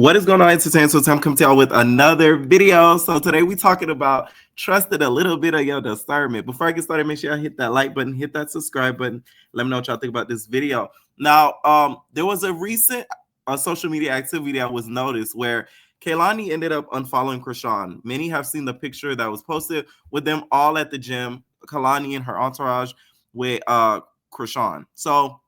What is going on, entertainment? So I'm coming to y'all with another video. So today we talking about trusting a little bit of your discernment. Before I get started, make sure y'all hit that like button, hit that subscribe button. Let me know what y'all think about this video. Now, there was a recent social media activity that was noticed where Kehlani ended up unfollowing Chrisean. Many have seen the picture that was posted with them all at the gym, Kehlani and her entourage with Chrisean. So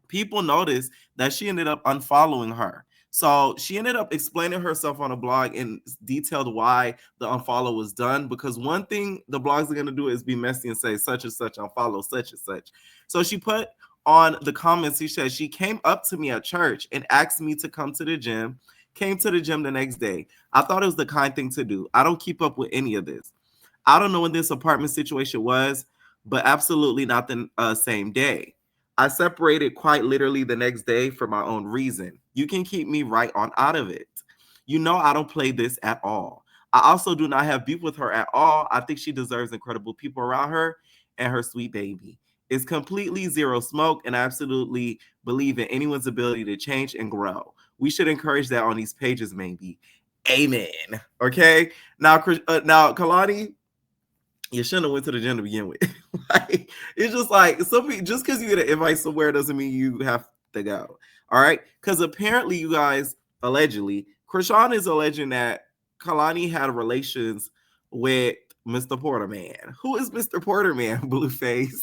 people noticed that she ended up unfollowing her. So she ended up explaining herself on a blog and detailed why the unfollow was done. Because one thing the blogs are going to do is be messy and say such and such unfollow such and such. So she put on the comments, she said, she came up to me at church and asked me to come to the gym, came to the gym the next day. I thought it was the kind thing to do. I don't keep up with any of this. I don't know when this apartment situation was, but absolutely not the same day. I separated quite literally the next day for my own reason. You can keep me right on out of it. You know I don't play this at all. I also do not have beef with her at all. I think she deserves incredible people around her and her sweet baby. It's completely zero smoke, and I absolutely believe in anyone's ability to change and grow. We should encourage that on these pages, maybe. Amen. Okay. Now, Kehlani, you shouldn't have went to the gym to begin with. Like, it's just like some people, just because you get an invite somewhere doesn't mean you have to go. All right, because apparently you guys allegedly, Chrisean is alleging that Kehlani had relations with Mr. Porterman. Who is Mr. Porterman? Blueface.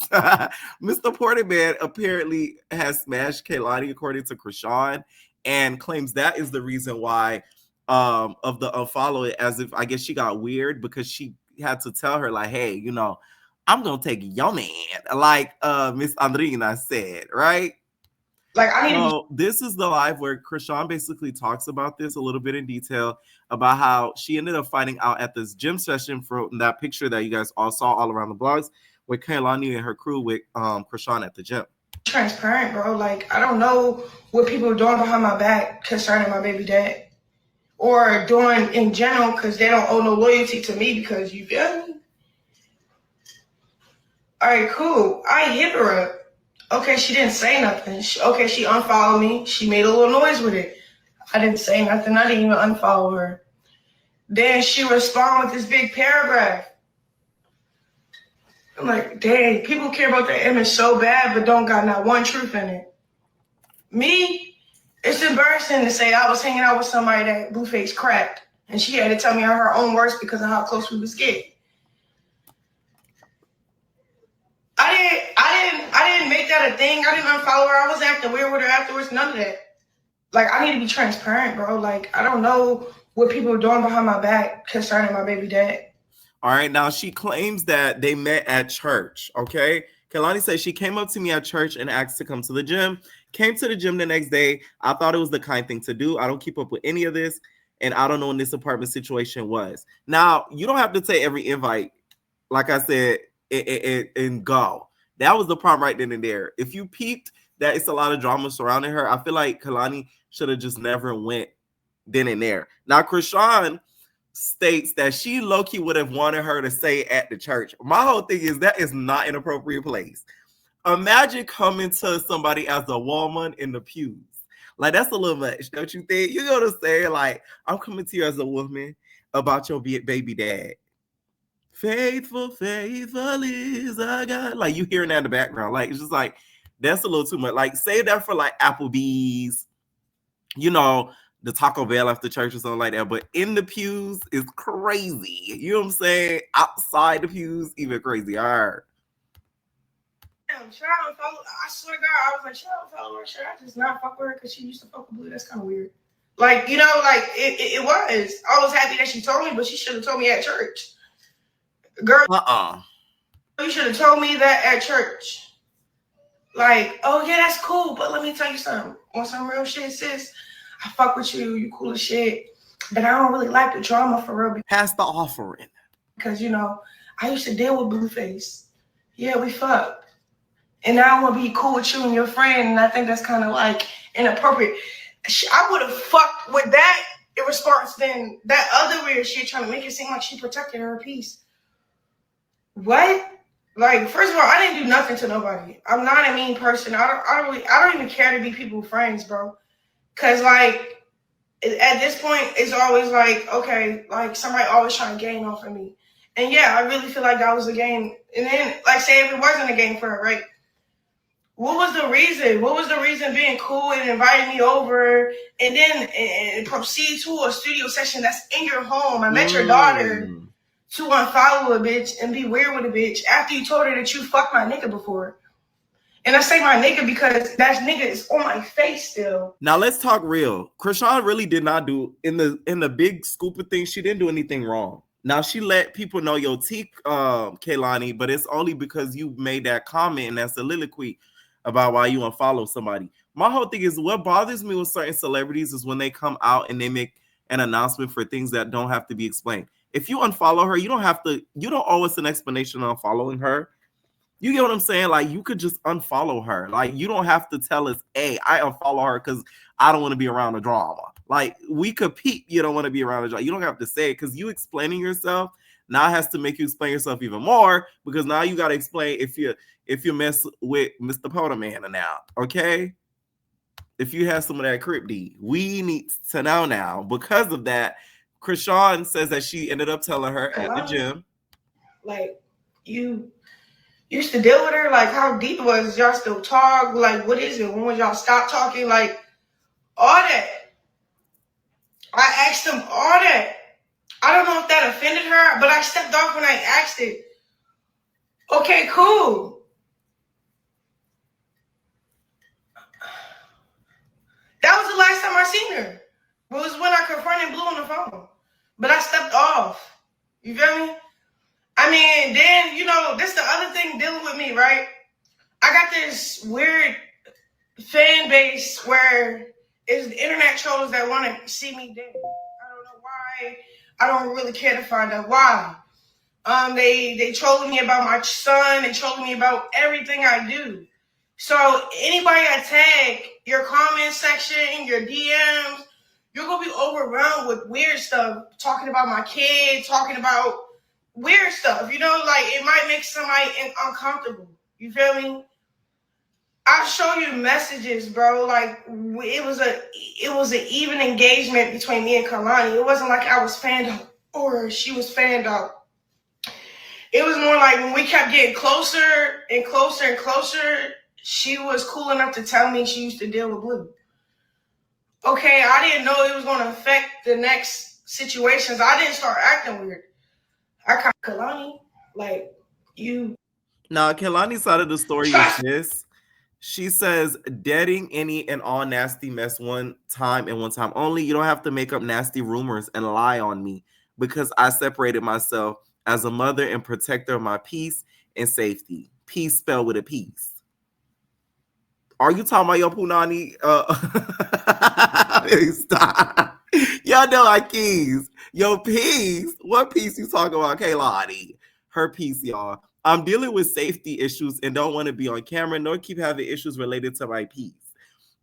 Mr. Porterman apparently has smashed Kehlani according to Chrisean, and claims that is the reason why of the unfollow it, as if I guess she got weird because she had to tell her like, hey, you know, I'm gonna take your man, like Miss Andrina said, right? Like, I need So this is the live where Chrisean basically talks about this a little bit in detail about how she ended up finding out at this gym session from that picture that you guys all saw all around the blogs with Kehlani and her crew with Chrisean at the gym. Transparent, bro. Like, I don't know what people are doing behind my back concerning my baby dad, or doing in general, because they don't owe no loyalty to me. Because you feel me? All right, cool. I hit her up. Okay, she didn't say nothing. She unfollowed me. She made a little noise with it. I didn't say nothing. I didn't even unfollow her. Then she responded with this big paragraph. I'm like, dang, people care about their image so bad, but don't got not one truth in it. Me, it's embarrassing to say I was hanging out with somebody that Blueface cracked, and she had to tell me her own words because of how close we was getting. I didn't make that a thing. I didn't unfollow her. I wasn't acting weird with her afterwards. None of that. Like, I need to be transparent, bro. Like, I don't know what people are doing behind my back concerning my baby dad. All right, now she claims that they met at church, okay? Kehlani says she came up to me at church and asked to come to the gym. Came to the gym the next day. I thought it was the kind thing to do. I don't keep up with any of this, and I don't know when this apartment situation was. Now, you don't have to take every invite, like I said, and go. That was the problem right then and there. If you peeped that it's a lot of drama surrounding her, I feel like Kehlani should have just never went then and there. Now, Chrisean states that she low-key would have wanted her to say at the church. My whole thing is that is not an appropriate place. Imagine coming to somebody as a woman in the pews. Like, that's a little much, don't you think? You're going to say, like, I'm coming to you as a woman about your baby dad. Faithful, faithful is our God. Like, you hearing that in the background. Like, it's just like, that's a little too much. Like, save that for like Applebee's, you know, the Taco Bell after church or something like that. But in the pews is crazy. You know what I'm saying? Outside the pews, even crazy. All right. Damn, should I unfollow? I swear to God, I was like, should I unfollow her? Should I just not fuck with her because she used to fuck with Blue? That's kind of weird. Like, you know, like, it was. I was happy that she told me, but she should have told me at church. Girl, you should have told me that at church. Like, oh yeah, that's cool, but let me tell you something. On some real shit, sis, I fuck with you, you cool as shit, but I don't really like the drama for real. Pass the offering. Because, you know, I used to deal with Blueface. Yeah, we fucked. And now I want to be cool with you and your friend, and I think that's kind of like inappropriate. I would have fucked with that in response than that other weird shit trying to make it seem like she protected her peace. What? Like, first of all, I didn't do nothing to nobody. I'm not a mean person. I don't even care to be people's friends, bro. Cause like, at this point, it's always like, okay, like somebody always trying to gain off of me. And yeah, I really feel like that was a game. And then, like, say if it wasn't a game for her, right? What was the reason? What was the reason being cool and inviting me over and then and proceed to a studio session that's in your home? I met your daughter to unfollow a bitch and be weird with a bitch after you told her that you fucked my nigga before. And I say my nigga because that nigga is on my face still. Now let's talk real. Chrisean really did not do in the big scoop of things. She didn't do anything wrong. Now she let people know your tea, Kehlani, but it's only because you made that comment and that soliloquy about why you unfollow somebody. My whole thing is what bothers me with certain celebrities is when they come out and they make an announcement for things that don't have to be explained. If you unfollow her, you don't owe us an explanation on following her. You get what I'm saying? Like, you could just unfollow her. Like, you don't have to tell us, hey, I unfollow her because I don't want to be around the drama. Like, we could peep you don't want to be around the drama. You don't have to say it because you explaining yourself now has to make you explain yourself even more because now you got to explain if you mess with Mr. Potaman now, okay? If you have some of that crypty, we need to know now. Because of that, Chrisean says that she ended up telling her at the gym. Like, you used to deal with her? Like, how deep it was? Y'all still talk? Like, what is it? When would y'all stop talking? Like, all that. I asked him all that. I don't know if that offended her, but I stepped off when I asked it. Okay, cool. That was the last time I seen her. It was when I confronted Blue on the phone. But I stepped off. You feel me? I mean, then, you know, this the other thing dealing with me, right? I got this weird fan base where it's the internet trolls that want to see me dead. I don't know why. I don't really care to find out why. They trolling me about my son. They trolling me about everything I do. So anybody I tag, your comment section, your DMs, you're going to be overwhelmed with weird stuff. Talking about my kid, talking about weird stuff. You know, like it might make somebody uncomfortable. You feel me? I'll show you messages, bro. Like it was an even engagement between me and Kehlani. It wasn't like I was fanned out or she was fanned out. It was more like when we kept getting closer and closer and closer, she was cool enough to tell me she used to deal with Blue. Okay, I didn't know it was going to affect the next situations. I didn't start acting weird. I caught Kehlani, like you. Now, Kehlani's side of the story is this. She says, deading any and all nasty mess one time and one time only. You don't have to make up nasty rumors and lie on me because I separated myself as a mother and protector of my peace and safety. Peace spelled with a peace. Are you talking about your punani? Stop. Y'all know I keys. Your peace. What peace you talking about, Kehlani? Her peace, y'all. I'm dealing with safety issues and don't want to be on camera nor keep having issues related to my peace.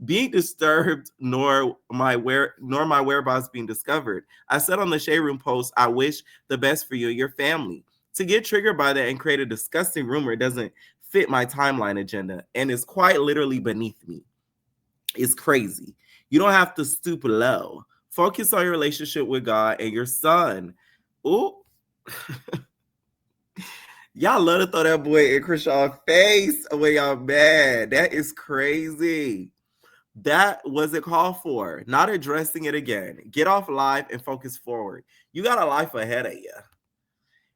Being disturbed nor my whereabouts being discovered. I said on the Shade Room post, I wish the best for you and your family. To get triggered by that and create a disgusting rumor doesn't fit my timeline agenda and is quite literally beneath me. It's crazy. You don't have to stoop low. Focus on your relationship with God and your son. Ooh. Y'all love to throw that boy in Chrisean's face when y'all mad. That is crazy. That wasn't called for. Not addressing it again. Get off live and focus forward. You got a life ahead of you.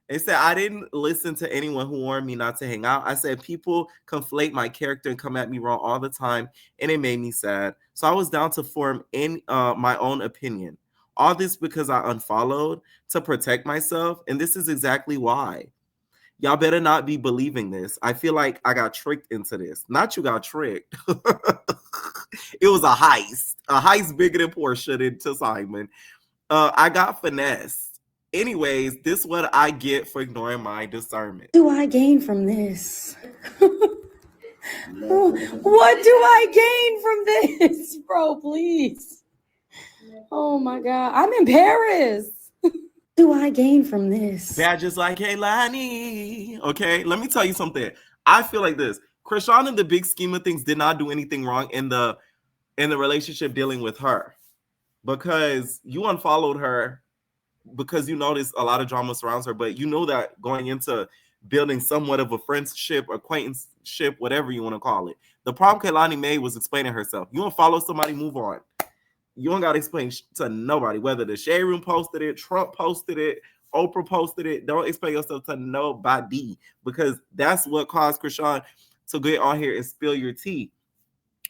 They said, I didn't listen to anyone who warned me not to hang out. I said, people conflate my character and come at me wrong all the time, and it made me sad. So I was down to form in my own opinion. All this because I unfollowed to protect myself, and this is exactly why. Y'all better not be believing this. I feel like I got tricked into this. Not you got tricked. It was a heist bigger than Portia into Simon. I got finessed. Anyways, this is what I get for ignoring my discernment. What do I gain from this? What do I gain from this? Bro, please. Oh my God. I'm in Paris. Do I gain from this? Badges like Kehlani. Okay, let me tell you something. I feel like this. Chrisean, in the big scheme of things, did not do anything wrong in the relationship dealing with her. because you unfollowed her because you noticed a lot of drama surrounds her, but you know that going into building somewhat of a friendship, acquaintanceship, whatever you want to call it. The problem Kehlani made was explaining herself. You unfollow somebody, move on. You don't got to explain to nobody, whether the Shade Room posted it, Trump posted it, Oprah posted it. Don't explain yourself to nobody, because that's what caused Chrisean to get on here and spill your tea.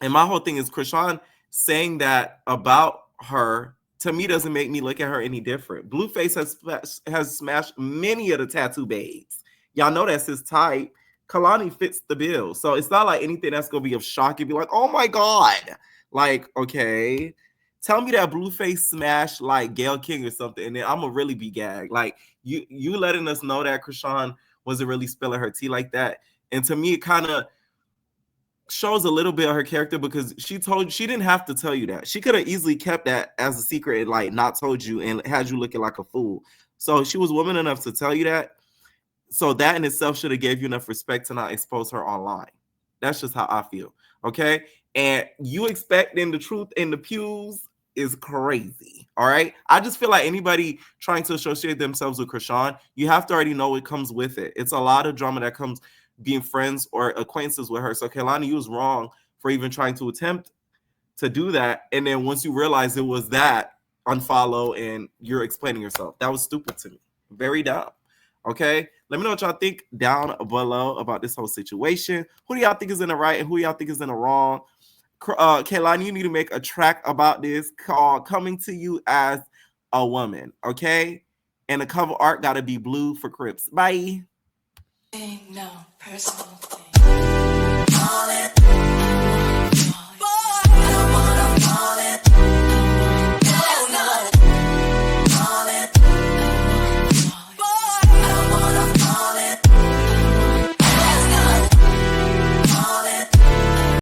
And my whole thing is Chrisean saying that about her, to me, doesn't make me look at her any different. Blueface has smashed many of the tattoo babes. Y'all know that's his type. Kehlani fits the bill. So it's not like anything that's going to be of shock. You'd be like, oh my God. Like, okay. Tell me that Blueface smashed like Gayle King or something, and then I'm going to really be gagged. Like, you letting us know that Chrisean wasn't really spilling her tea like that. And to me, it kind of shows a little bit of her character, because she didn't have to tell you that. She could have easily kept that as a secret and like not told you and had you looking like a fool. So she was woman enough to tell you that. So that in itself should have gave you enough respect to not expose her online. That's just how I feel. Okay. And you expecting the truth in the pews is crazy. All right. I just feel like anybody trying to associate themselves with Chrisean, you have to already know what comes with it. It's a lot of drama that comes being friends or acquaintances with her. So Kehlani, you was wrong for even trying to attempt to do that. And then once you realize it was that, unfollow and you're explaining yourself. That was stupid to me. Very dumb. Okay. Let me know what y'all think down below about this whole situation. Who do y'all think is in the right and who y'all think is in the wrong? Kehlani, you need to make a track about this called Coming to You as a Woman. Okay. And the cover art got to be blue for Crips. Bye. No personal thing.